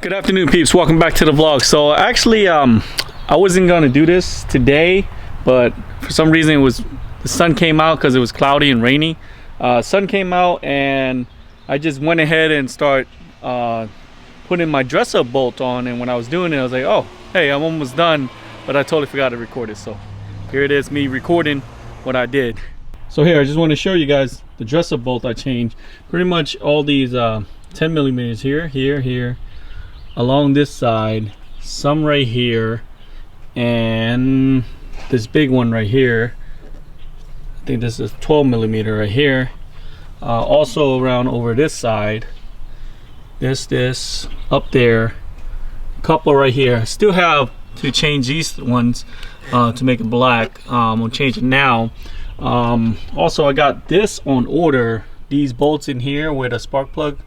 Good afternoon, peeps. Welcome back to the vlog. So actually I wasn't gonna do this today, but for some reason the sun came out because it was cloudy and rainy. Sun came out and I just went ahead and start putting my dress up bolt on, and when I was doing it I was like, oh hey, I'm almost done, but I totally forgot to record it. So here it is, me recording what I did. So here I just want to show you guys the dress up bolt I changed. Pretty much all these 10 millimeters here along this side, some right here, and this big one right here. I think this is 12 millimeter right here. Also around over this side, this up there, a couple right here. Still have to change these ones to make it black. We'll change it now. Also I got this on order, these bolts in here with a spark plug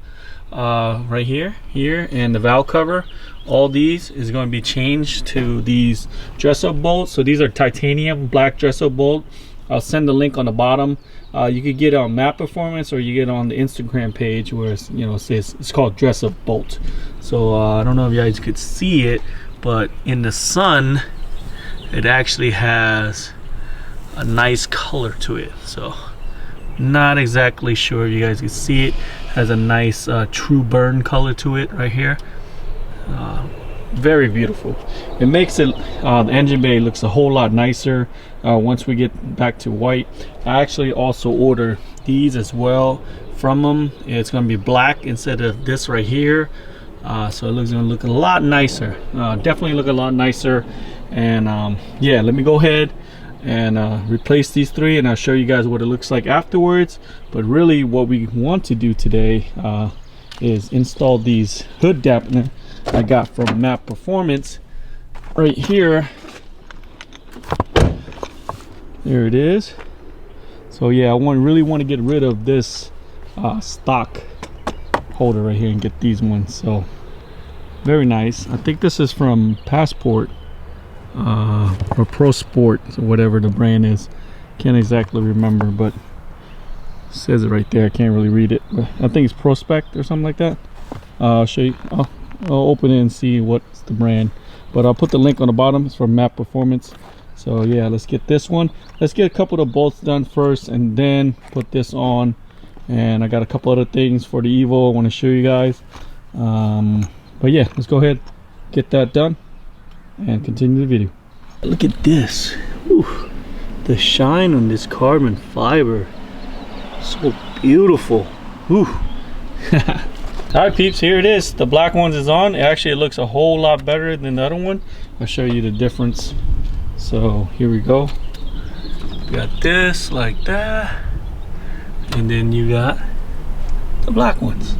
right here and the valve cover. All these is going to be changed to these dress up bolts. So these are titanium black dress up bolt. I'll send the link on the bottom. You could get it on Map Performance, or you get it on the Instagram page where it's, you know, it says it's called dress up bolt. So I don't know if you guys could see it, but in the sun it actually has a nice color to it. So not exactly sure if you guys can see it. Has a nice true burn color to it right here. Very beautiful. It makes it the engine bay looks a whole lot nicer once we get back to white. I actually also ordered these as well from them. It's going to be black instead of this right here, so it looks going to look a lot nicer. Definitely look a lot nicer. And yeah, let me go ahead and replace these three, and I'll show you guys what it looks like afterwards. But really what we want to do today is install these hood dampener I got from Map Performance right here. There it is. So yeah, I really want to get rid of this stock holder right here and get these ones. So very nice. I think this is from Passport or Pro Sport, or whatever the brand is. Can't exactly remember, but it says it right there. I can't really read it, but I think it's Prospect or something like that. I'll show you. I'll open it and see what's the brand, but I'll put the link on the bottom. It's from Map Performance. So yeah, let's get this one. Let's get a couple of bolts done first and then put this on. And I got a couple other things for the Evo I want to show you guys. But yeah, let's go ahead, get that done and continue the video. Look at this. Whew. The shine on this carbon fiber, so beautiful. Alright peeps, here it is. The black ones is on. Actually it looks a whole lot better than the other one. I'll show you the difference. So here we go. You got this like that, and then you got the black ones.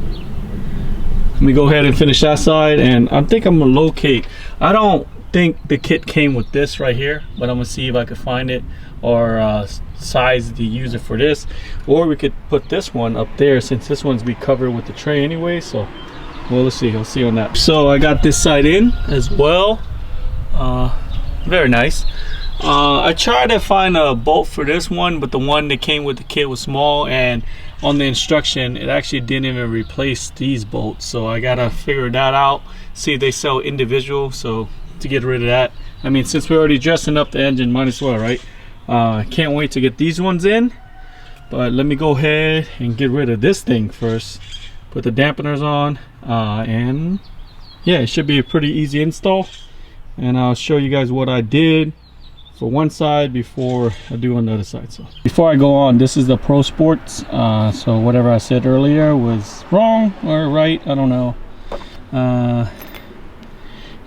Let me go ahead and finish that side, and I think I'm gonna locate, I don't think the kit came with this right here, but I'm gonna see if I can find it, or size the user for this, or we could put this one up there since this one's be covered with the tray anyway. So well, let's see, I'll see on that. So I got this side in as well. Very nice. I tried to find a bolt for this one, but the one that came with the kit was small, and on the instruction it actually didn't even replace these bolts. So I gotta figure that out, see if they sell individual, so to get rid of that. I mean, since we're already dressing up the engine, might as well, right? Can't wait to get these ones in, but let me go ahead and get rid of this thing first. Put the dampeners on, and yeah, it should be a pretty easy install. And I'll show you guys what I did for one side before I do on the other side. So before I go on, this is the Pro Sports. So whatever I said earlier was wrong or right, I don't know.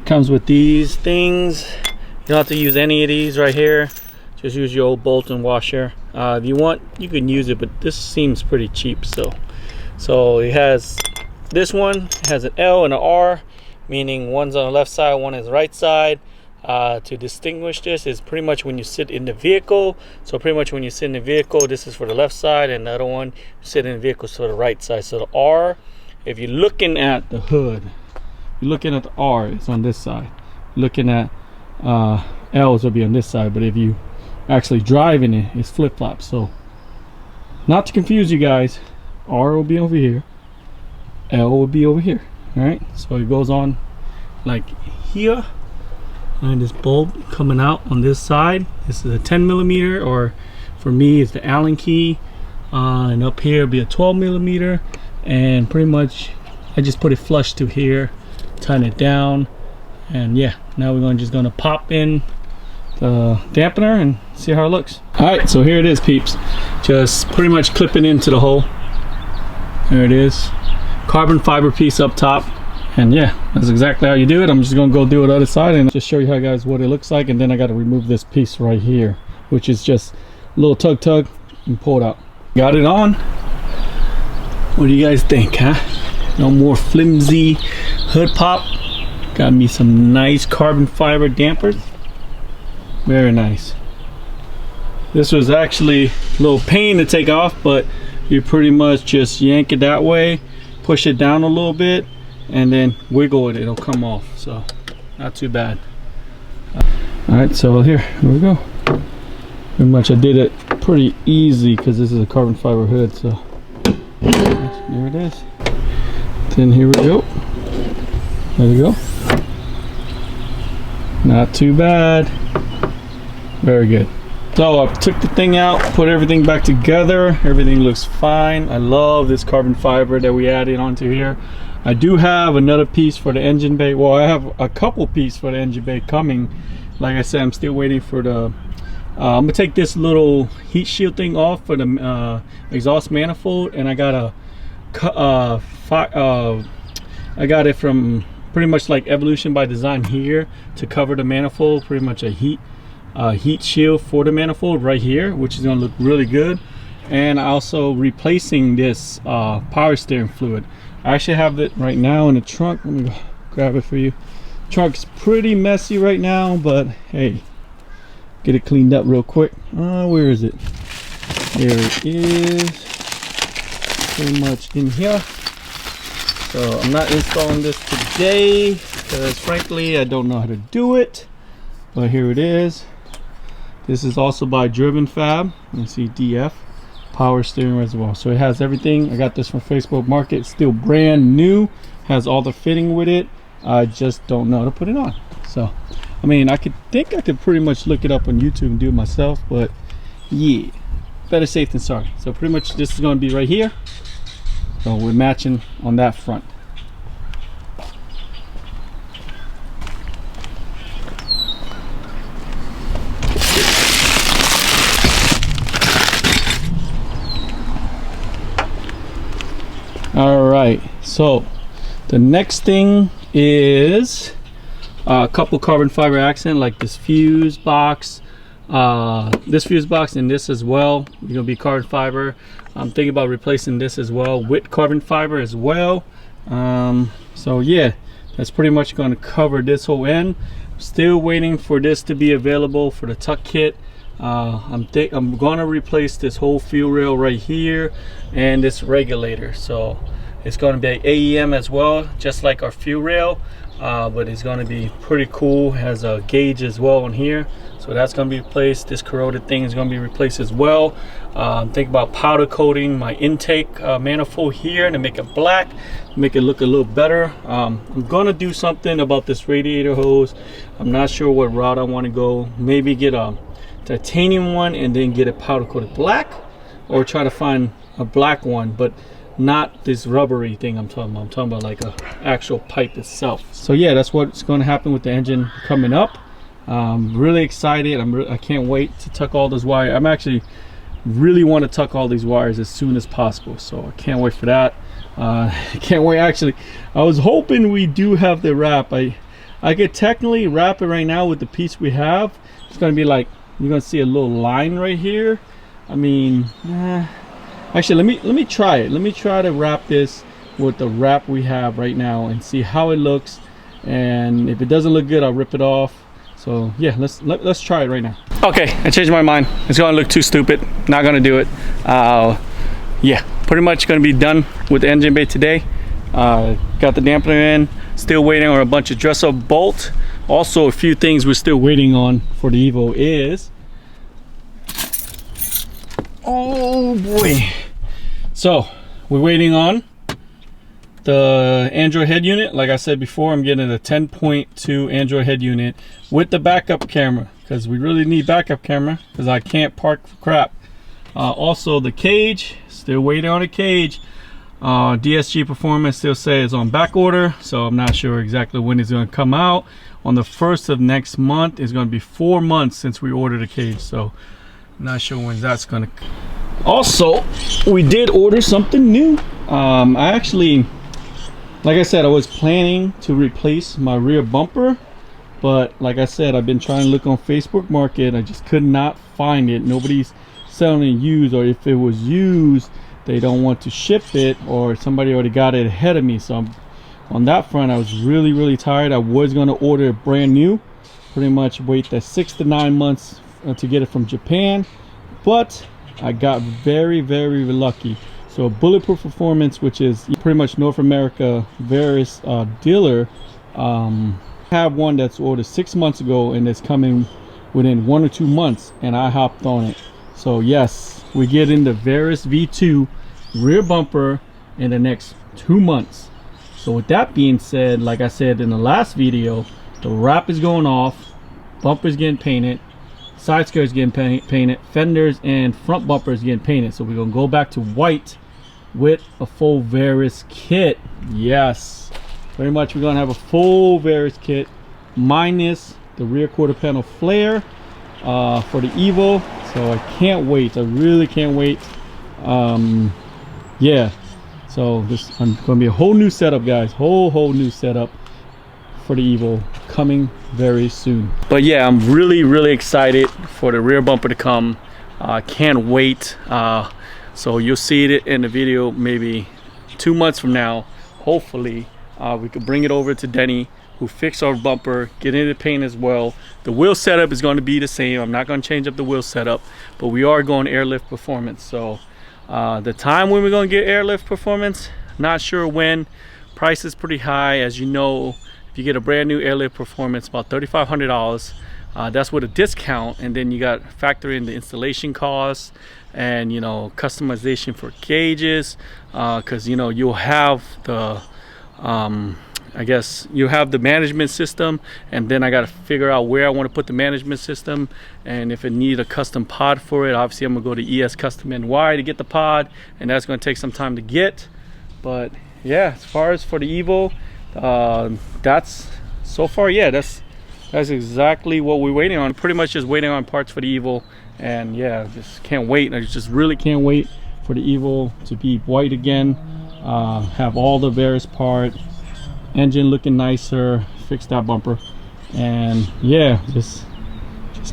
Comes with these things. You don't have to use any of these right here. Just use your old bolt and washer. If you want, you can use it, but this seems pretty cheap. So it has this one, it has an L and an R, meaning one's on the left side, one is the right side. To distinguish this is pretty much when you sit in the vehicle. So pretty much when you sit in the vehicle, this is for the left side, and the other one, sit in the vehicle, for the right side. So the R, if you're looking at the hood, you're looking at the R, it's on this side. Looking at L's will be on this side, but if you actually driving it, it's flip-flop. So not to confuse you guys, R will be over here, L will be over here. All right, so it goes on like here, and this bulb coming out on this side. This is a 10mm, or for me it's the Allen key, and up here will be a 12mm, and pretty much I just put it flush to here, tighten it down, and yeah, now we're just gonna pop in the dampener and see how it looks. All right, so here it is, peeps. Just pretty much clip it into the hole. There it is, carbon fiber piece up top. And yeah, that's exactly how you do it. I'm just gonna go do it other side and just show you guys what it looks like. And then I got to remove this piece right here, which is just a little tug and pull it out. Got it on. What do you guys think, huh? No more flimsy hood pop. Got me some nice carbon fiber dampers. Very nice. This was actually a little pain to take off, but you pretty much just yank it that way, push it down a little bit, and then wiggle it, it'll come off, so not too bad. All right, so here we go. Pretty much I did it pretty easy because this is a carbon fiber hood, so there it is. Then here we go. There we go. Not too bad. Very good. So I took the thing out, put everything back together. Everything looks fine. I love this carbon fiber that we added onto here. I do have another piece for the engine bay. Well, I have a couple pieces for the engine bay coming. Like I said, I'm still waiting for the I'm gonna take this little heat shield thing off for the exhaust manifold, and I got I got it from pretty much like Evolution by Design here to cover the manifold. Pretty much a heat shield for the manifold right here, which is gonna look really good. And also replacing this power steering fluid. I actually have it right now in the trunk. Let me grab it for you. Trunk's pretty messy right now, but hey, get it cleaned up real quick. Where is it? There it is. Pretty much in here. So I'm not installing this today because frankly I don't know how to do it. But here it is. This is also by Driven Fab. You see DF. Power steering reservoir, so it has everything. I got this from Facebook Market, still brand new, has all the fitting with it. I just don't know how to put it on. So I mean, I could pretty much look it up on YouTube and do it myself, but yeah, better safe than sorry. So pretty much this is going to be right here, so we're matching on that front. All right, so the next thing is a couple carbon fiber accent, like this fuse box, and this as well. It's gonna be carbon fiber. I'm thinking about replacing this as well with carbon fiber as well. So yeah, that's pretty much going to cover this whole end. Still waiting for this to be available for the tuck kit. I'm going to replace this whole fuel rail right here and this regulator. So it's going to be AEM as well, just like our fuel rail, but it's going to be pretty cool. Has a gauge as well on here, so that's going to be replaced. This corroded thing is going to be replaced as well. I'm thinking about powder coating my intake manifold here to make it black, make it look a little better. I'm going to do something about this radiator hose. I'm not sure what route I want to go. Maybe get a titanium one and then get a powder coated black, or try to find a black one, but not this rubbery thing I'm talking about. I'm talking about like a actual pipe itself. So yeah, that's what's going to happen with the engine coming up. I'm really excited. I can't wait to tuck all those wires. I'm actually really want to tuck all these wires as soon as possible, so I can't wait for that. I can't wait. Actually, I was hoping we do have the wrap. I could technically wrap it right now with the piece we have. It's going to be like, you're gonna see a little line right here. I mean, actually, let me try it. Let me try to wrap this with the wrap we have right now and see how it looks. And if it doesn't look good, I'll rip it off. So yeah, let's try it right now. Okay, I changed my mind. It's gonna look too stupid. Not gonna do it. Yeah, pretty much gonna be done with the engine bay today. Got the dampener in. Still waiting on a bunch of dress up bolt. Also, a few things we're still waiting on for the Evo is, oh boy, so we're waiting on the Android head unit. Like I said before, I'm getting a 10.2 Android head unit with the backup camera, because we really need backup camera because I can't park for crap. Also the cage, still waiting on a cage. DSG Performance still says it's on back order, so I'm not sure exactly when it's going to come out. On the 1st of next month. It's going to be 4 months since we ordered a cage, so I'm not sure when that's going to. Also, we did order something new. I actually, like I said, I was planning to replace my rear bumper, but like I said, I've been trying to look on Facebook Market. I just could not find it. Nobody's selling it used, or if it was used, they don't want to ship it, or somebody already got it ahead of me. So on that front, I was really tired. I was going to order it brand new, pretty much wait the 6 to 9 months to get it from Japan, but I got very lucky. So Bulletproof Performance, which is pretty much North America Varis dealer, have one that's ordered 6 months ago and it's coming within 1 or 2 months, and I hopped on it. So yes, we get in the Varis V2 rear bumper in the next 2 months. So with that being said, like I said in the last video, the wrap is going off, bumper's getting painted, side skirts getting painted, fenders and front bumpers getting painted. So we're gonna go back to white with a full Varis kit. Yes, pretty much we're gonna have a full Varis kit minus the rear quarter panel flare for the Evo. So I can't wait. I really can't wait. Yeah, so this is gonna be a whole new setup, guys. Whole new setup for the Evo coming very soon. But yeah, I'm really excited for the rear bumper to come. Can't wait. So you'll see it in the video maybe 2 months from now. Hopefully we could bring it over to Denny, who fixed our bumper, get into paint as well. The wheel setup is going to be the same. I'm not going to change up the wheel setup, but we are going airlift performance. So the time when we're going to get airlift performance, not sure when. Price is pretty high, as you know. If you get a brand new airlift performance, about $3,500. That's with a discount, and then you got factor in the installation costs and, you know, customization for gauges, because, you know, you'll have the I guess you have the management system, and then I got to figure out where I want to put the management system, and if it needs a custom pod for it. Obviously I'm gonna go to ES Custom NY to get the pod, and that's going to take some time to get. But yeah, as far as for the Evo, that's so far, yeah, that's exactly what we're waiting on. Pretty much just waiting on parts for the Evo, and yeah, just can't wait. I just really can't wait for the Evo to be white again, have all the Varis part, engine looking nicer, fix that bumper, and yeah, just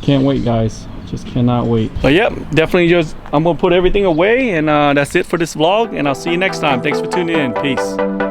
can't wait, guys. Just cannot wait. But yep, definitely I'm gonna put everything away, and that's it for this vlog, and I'll see you next time. Thanks for tuning in. Peace.